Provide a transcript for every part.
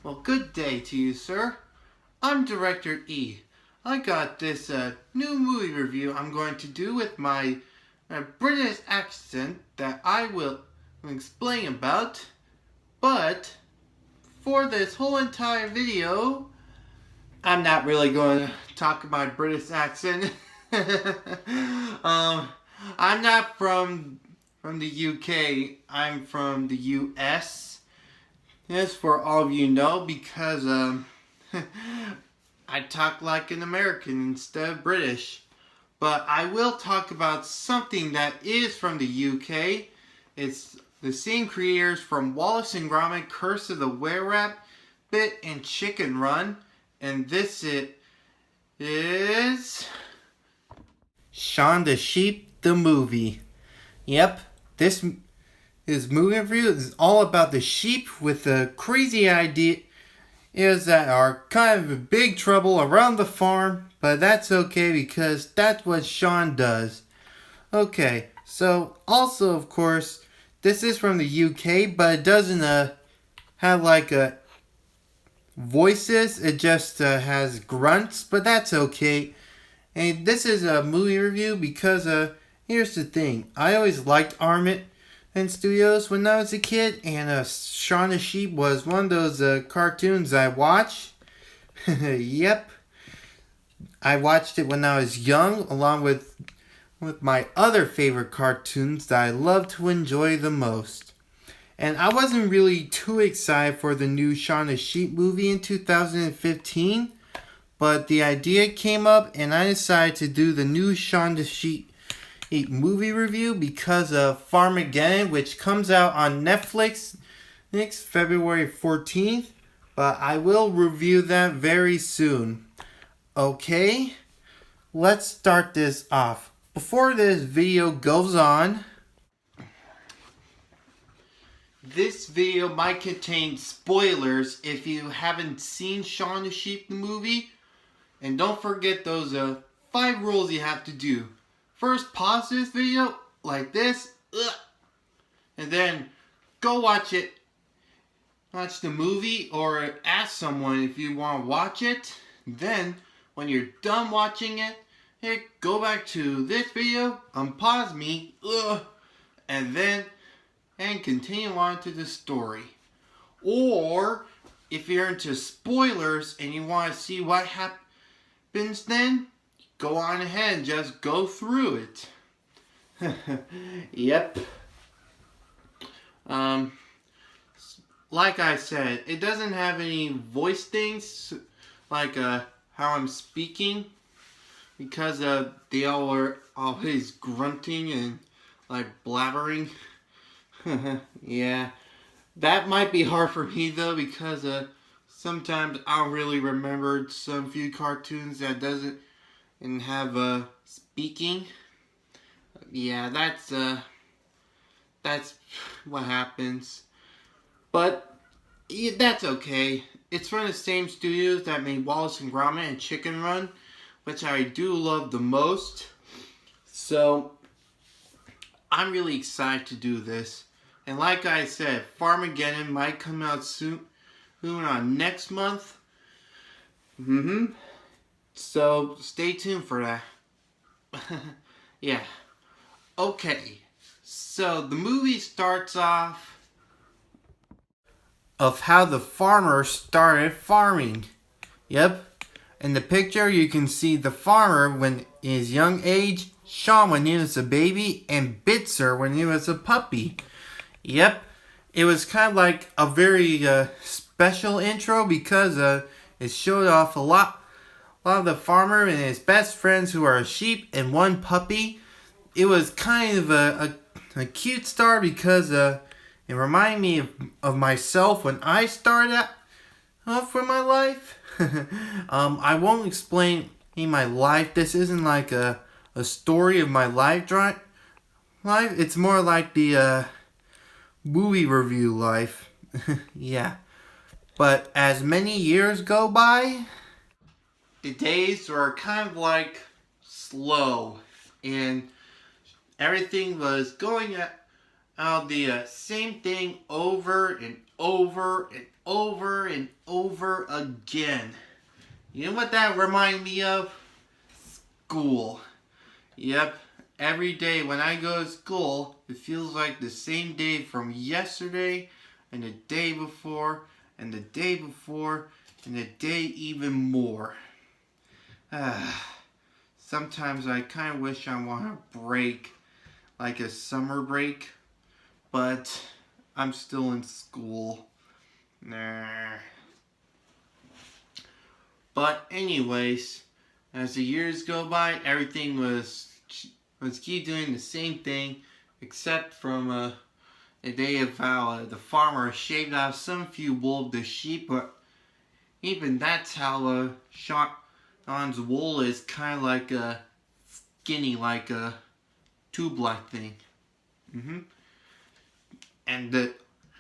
Well, good day to you, sir. I'm Director E. I got this new movie review I'm going to do with my British accent that I will explain about. But for this whole entire video, I'm not really going to talk about British accent. I'm not from the UK. I'm from the US. Yes, for all of you know, because I talk like an American instead of British. But I will talk about something that is from the UK. It's the same creators from Wallace and Gromit, Curse of the Were-Rabbit, and Chicken Run. And this is Shaun the Sheep, the movie. Yep, this movie review is all about the sheep with the crazy ideas that are kind of in big trouble around the farm, but that's okay because that's what Shaun does. Okay, so also of course, this is from the UK, but it doesn't have like voices, it just has grunts, but that's okay. And this is a movie review because here's the thing, I always liked Armit and Studios when I was a kid, and Shaun the Sheep was one of those cartoons I watched. Yep, I watched it when I was young, along with my other favorite cartoons that I love to enjoy the most. And I wasn't really too excited for the new Shaun the Sheep movie in 2015, but the idea came up, and I decided to do the new Shaun the Sheep movie review because of Farmageddon, which comes out on Netflix next February 14th, but I will review that very soon. Okay, let's start this off. Before this video goes on, this video might contain spoilers if you haven't seen Shaun the Sheep the movie, and don't forget those 5 rules you have to do. First, pause this video like this, and then go watch it. Watch the movie, or ask someone if you want to watch it. Then, when you're done watching it, go back to this video, unpause me, and continue on to the story. Or, if you're into spoilers and you want to see what happens then, go on ahead and just go through it. Yep. Like I said, it doesn't have any voice things like how I'm speaking, because they all are always grunting and like blabbering. Yeah, that might be hard for me though, because sometimes I don't really remember some few cartoons that doesn't and have speaking. Yeah, that's what happens. But yeah, that's okay. It's from the same studios that made Wallace and Gromit and Chicken Run, which I do love the most. So I'm really excited to do this. And like I said, Farmageddon might come out soon on next month. So stay tuned for that. Yeah. Okay. So the movie starts off of how the farmer started farming. Yep. In the picture you can see the farmer when in his young age, Shaun when he was a baby, and Bitzer when he was a puppy. Yep. It was kind of like a very special intro because it showed off a lot of the farmer and his best friends who are a sheep and one puppy. It was kind of a cute start because it reminded me of myself when I started off with my life. I won't explain in my life. This isn't like a story of my life. It's more like the movie review life. Yeah. But as many years go by, the days were kind of like slow, and everything was going The same thing over and over and over and over again. You know what that reminded me of? School. Yep, every day when I go to school, it feels like the same day from yesterday, and the day before, and the day before, and the day even more. Sometimes I kind of wish I want a break, like a summer break, but I'm still in school. Nah. But anyways, as the years go by, everything was keep doing the same thing, except from the day of how the farmer shaved off some few wool of the sheep. But even that's how Shaun's wool is kind of like a skinny, like a tube-like thing. And the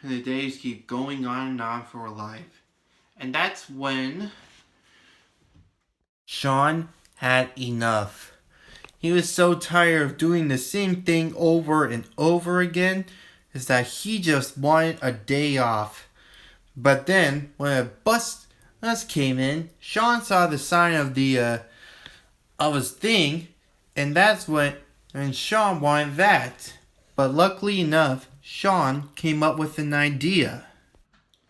days keep going on and on for life. And that's when Shaun had enough. He was so tired of doing the same thing over and over again, is that he just wanted a day off. But then, when a bus came in, Shaun saw the sign of his thing, and that's when Shaun wanted that. But luckily enough, Shaun came up with an idea.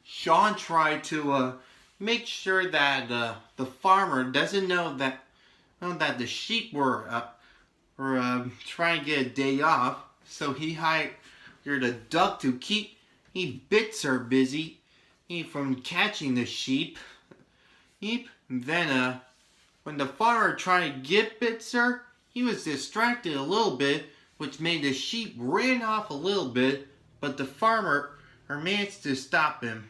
Shaun tried to make sure that the farmer doesn't know that the sheep were trying to get a day off. So he hired a duck to keep Bitzer busy from catching the sheep. Then when the farmer tried to get Bitzer, he was distracted a little bit, which made the sheep ran off a little bit, but the farmer managed to stop him.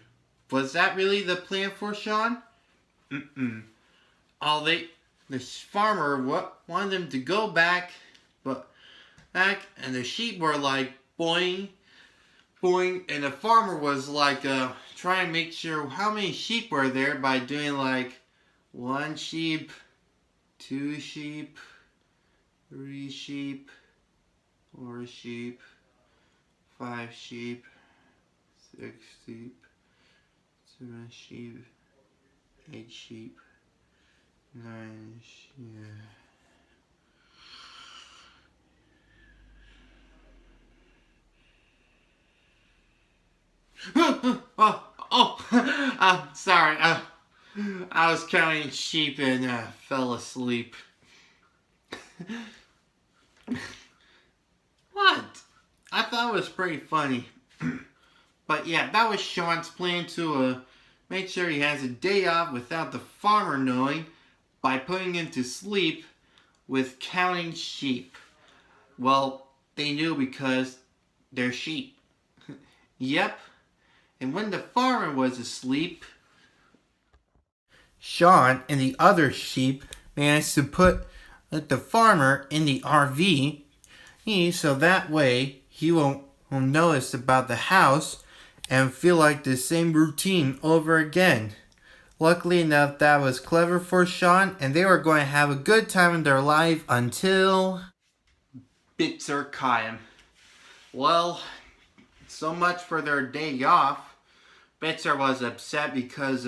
Was that really the plan for Shaun? The farmer wanted them to go back, and the sheep were like boing, boing, and the farmer was like trying to make sure how many sheep were there by doing like 1 sheep, 2 sheep, 3 sheep, 4 sheep, 5 sheep, 6 sheep, 7 sheep, 8 sheep, 9 sheep. Sorry. I was counting sheep and fell asleep. What? I thought it was pretty funny. But yeah, that was Shaun's plan to make sure he has a day off without the farmer knowing by putting him to sleep with counting sheep. Well, they knew because they're sheep. Yep. And when the farmer was asleep, Shaun and the other sheep managed to put the farmer in the RV, so that way he won't notice about the house and feel like the same routine over again. Luckily enough, that was clever for Shaun, and they were going to have a good time in their life until Bitzer caught him. Well, so much for their day off. Bitzer was upset because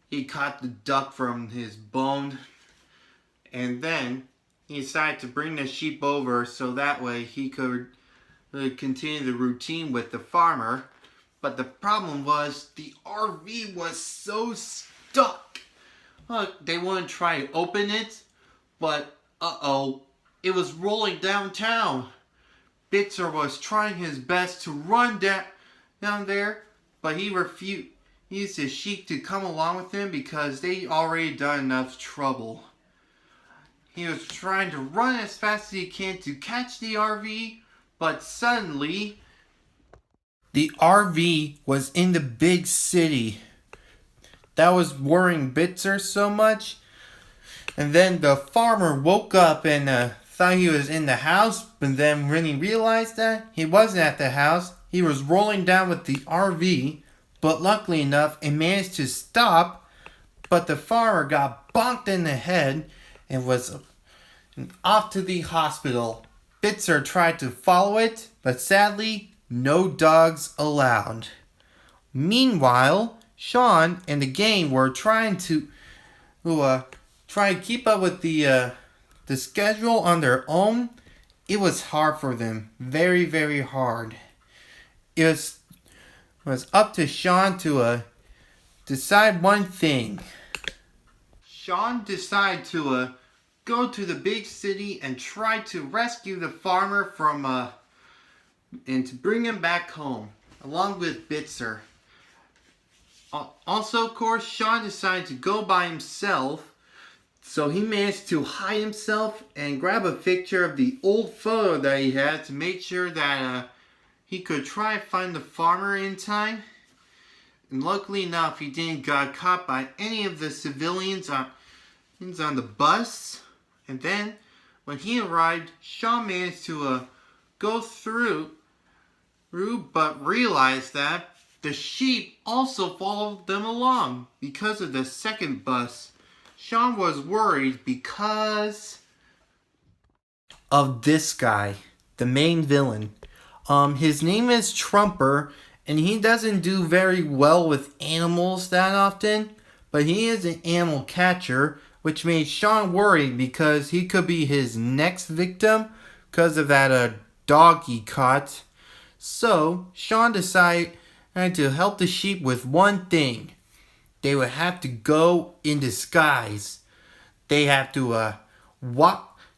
he caught the duck from his bone, and then he decided to bring the sheep over so that way he could continue the routine with the farmer. But the problem was the RV was so stuck. They wouldn't try to open it, but it was rolling downtown. Bitzer was trying his best to run down there, but he refused his sheep to come along with him because they already done enough trouble. He was trying to run as fast as he can to catch the RV, but suddenly the RV was in the big city. That was worrying Bitzer so much. And then the farmer woke up and thought he was in the house, but then when he realized that he wasn't at the house, he was rolling down with the RV, but luckily enough, it managed to stop, but the farmer got bonked in the head and was off to the hospital. Bitzer tried to follow it, but sadly, no dogs allowed. Meanwhile, Shaun and the gang were trying to try to keep up with the schedule on their own. It was hard for them, very very hard. It was up to Shaun to decide one thing. Shaun decided to go to the big city and try to rescue the farmer from and to bring him back home, along with Bitzer. Also, of course, Shaun decided to go by himself, so he managed to hide himself and grab a picture of the old photo that he had to make sure that he could try and find the farmer in time. And luckily enough, he didn't get caught by any of the civilians on the bus. And then, when he arrived, Shaun managed to go through, but realized that the sheep also followed them along because of the second bus. Shaun was worried because of this guy, the main villain. His name is Trumper, and he doesn't do very well with animals that often, but he is an animal catcher, which made Shaun worried because he could be his next victim because of that dog he caught. So, Shaun decided to help the sheep with one thing. They would have to go in disguise. They have to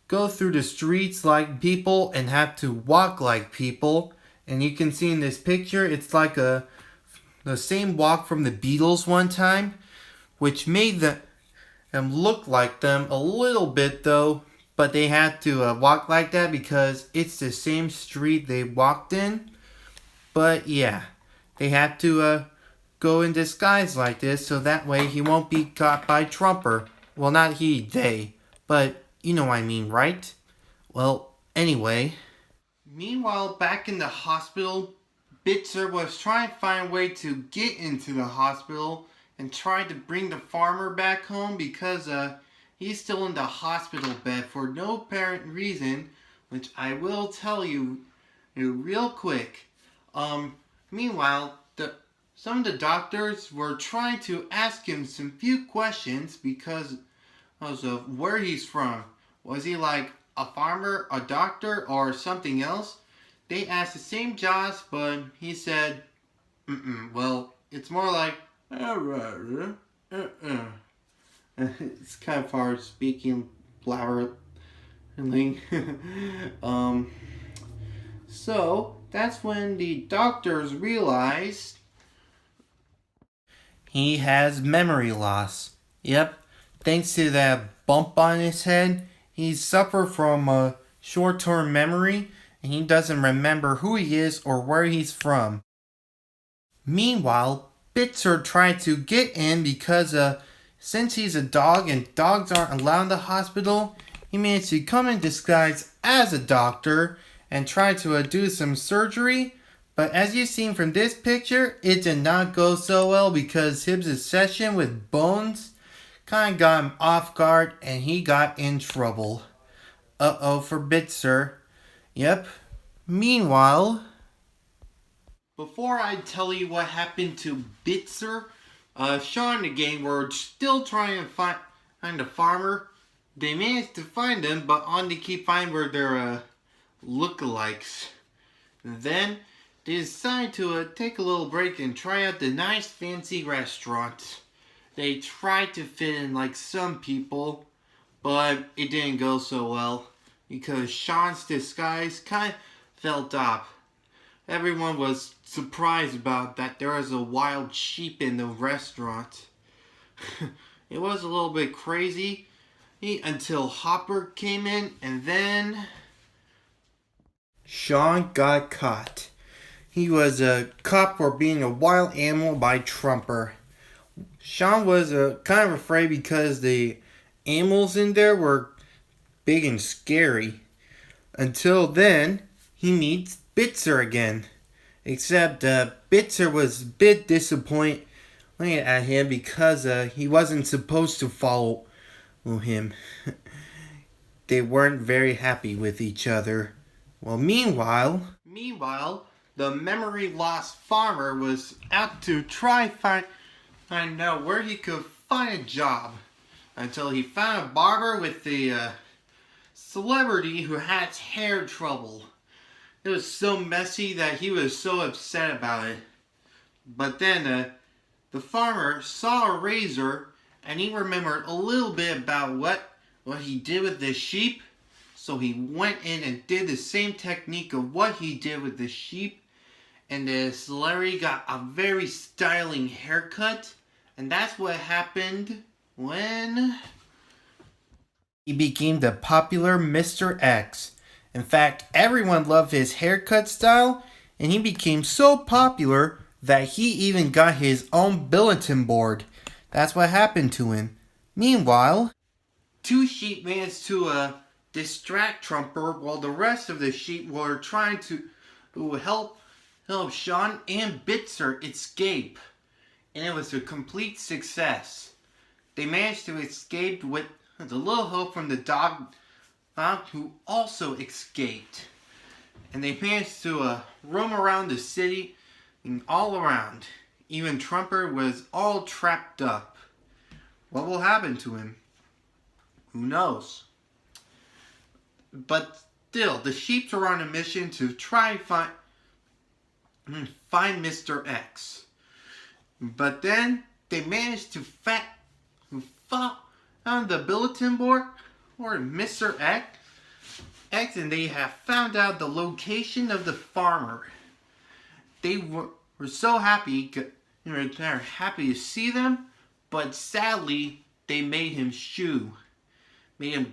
go through the streets like people and have to walk like people. And you can see in this picture, it's like the same walk from the Beatles one time, which made them look like them a little bit though. But they had to walk like that because it's the same street they walked in. But yeah, they had to go in disguise like this so that way he won't be caught by Trumper. Well, not he, they. But you know what I mean, right? Well, anyway. Meanwhile, back in the hospital, Bitzer was trying to find a way to get into the hospital and try to bring the farmer back home because he's still in the hospital bed for no apparent reason, which I will tell you real quick. Meanwhile, some of the doctors were trying to ask him some few questions because of where he's from. Was he like a farmer, a doctor, or something else? They asked the same jobs, but he said, well, it's more like, It's kind of hard speaking flowery. So, that's when the doctors realized he has memory loss. Yep, thanks to that bump on his head, he suffered from short-term memory, and he doesn't remember who he is or where he's from. Meanwhile, Bitzer tried to get in because since he's a dog and dogs aren't allowed in the hospital, he managed to come in disguise as a doctor and try to do some surgery. But as you've seen from this picture, it did not go so well because his obsession with bones kind of got him off guard and he got in trouble. Uh-oh for Bitzer. Yep. Meanwhile, before I tell you what happened to Bitzer, Shaun and the gang were still trying to find the farmer. They managed to find him, but all they keep finding were their lookalikes. Then they decided to take a little break and try out the nice fancy restaurant. They tried to fit in like some people, but it didn't go so well because Shaun's disguise kind of fell off. Everyone was surprised about that there was a wild sheep in the restaurant. It was a little bit crazy until Hopper came in, and then Shaun got caught. He was caught for being a wild animal by Trumper. Shaun was kind of afraid because the animals in there were big and scary. Until then, he meets Bitzer again. Except Bitzer was a bit disappointed at him because he wasn't supposed to follow him. They weren't very happy with each other. Well, meanwhile, the memory lost farmer was out to try find out where he could find a job until he found a barber with the celebrity who had hair trouble. It was so messy that he was so upset about it. But then the farmer saw a razor and he remembered a little bit about what he did with the sheep. So he went in and did the same technique of what he did with the sheep. And the celebrity got a very styling haircut. And that's what happened when he became the popular Mr. X. In fact, everyone loved his haircut style, and he became so popular that he even got his own bulletin board. That's what happened to him. Meanwhile, two sheep managed to distract Trumper while the rest of the sheep were trying to help Shaun and Bitzer escape. And it was a complete success. They managed to escape with a little help from the dog, who also escaped. And they managed to roam around the city and all around. Even Trumper was all trapped up. What will happen to him? Who knows? But still, the sheep are on a mission to try and find Mr. X. But then they managed to found the bulletin board or Mr. X, and they have found out the location of the farmer. They were so happy, they're happy to see them, but sadly they made him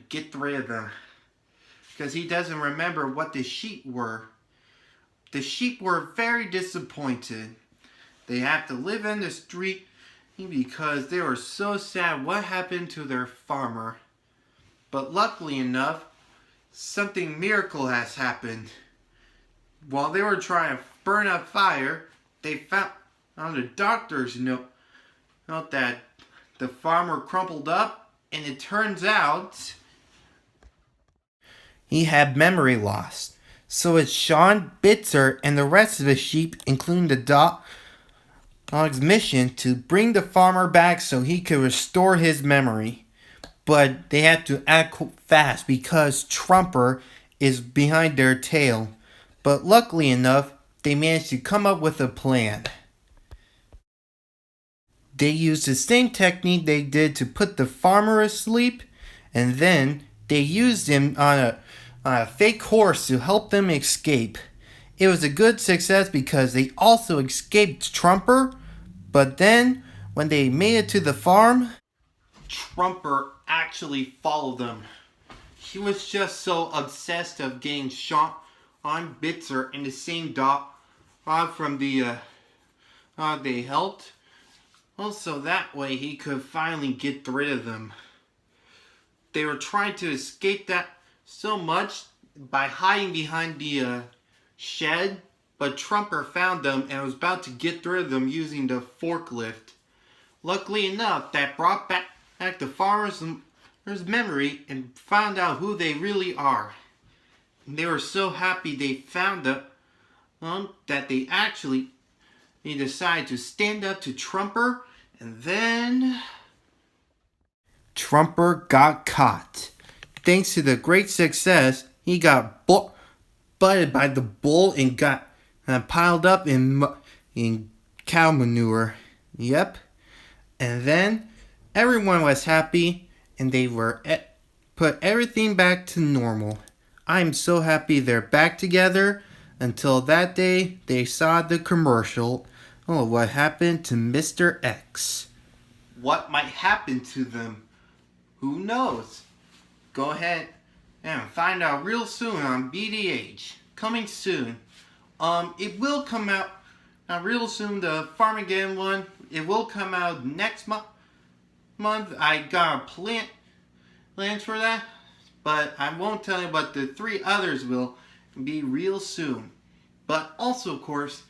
get rid of them, because he doesn't remember what the sheep were. The sheep were very disappointed. They have to live in the street because they were so sad what happened to their farmer. But luckily enough, something miracle has happened. While they were trying to burn up fire, they found on the doctor's note that the farmer crumpled up, and it turns out he had memory loss. So it's Shaun, Bitzer, and the rest of the sheep, including the dog's mission to bring the farmer back so he could restore his memory. But they had to act fast because Trumper is behind their tail. But luckily enough, they managed to come up with a plan. They used the same technique they did to put the farmer asleep, and then they used him on a fake horse to help them escape. It was a good success because they also escaped Trumper, but then when they made it to the farm, Trumper actually followed them. He was just so obsessed of getting Shaun on Bitzer and the same dog from the they helped. Also, that way he could finally get rid of them. They were trying to escape that so much by hiding behind the shed, but Trumper found them and was about to get rid of them using the forklift. Luckily enough, that brought back the farmer's memory and found out who they really are. And they were so happy they found that they actually decided to stand up to Trumper, and then Trumper got caught. Thanks to the great success, he got butted by the bull and got piled up in cow manure. Yep. And then everyone was happy and they were put everything back to normal. I'm so happy they're back together. Until that day, they saw the commercial. Oh, what happened to Mr. X? What might happen to them? Who knows? Go ahead and find out real soon on BDH. Coming soon. It will come out real soon. The Farmageddon one. It will come out next month. I got a plans for that, but I won't tell you. But the 3 others will be real soon. But also, of course,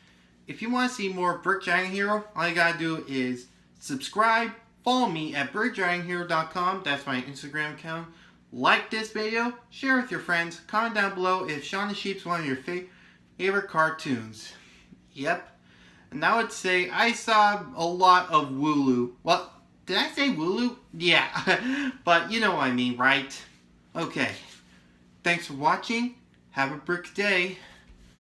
if you want to see more Brick Giant Hero, all you gotta do is subscribe, follow me at brickgianthero.com. That's my Instagram account. Like this video, share with your friends, comment down below if Shaun the Sheep's one of your favorite cartoons. Yep. And I would say I saw a lot of Wooloo. Well, did I say Wooloo? Yeah. But you know what I mean, right? Okay. Thanks for watching. Have a brick day.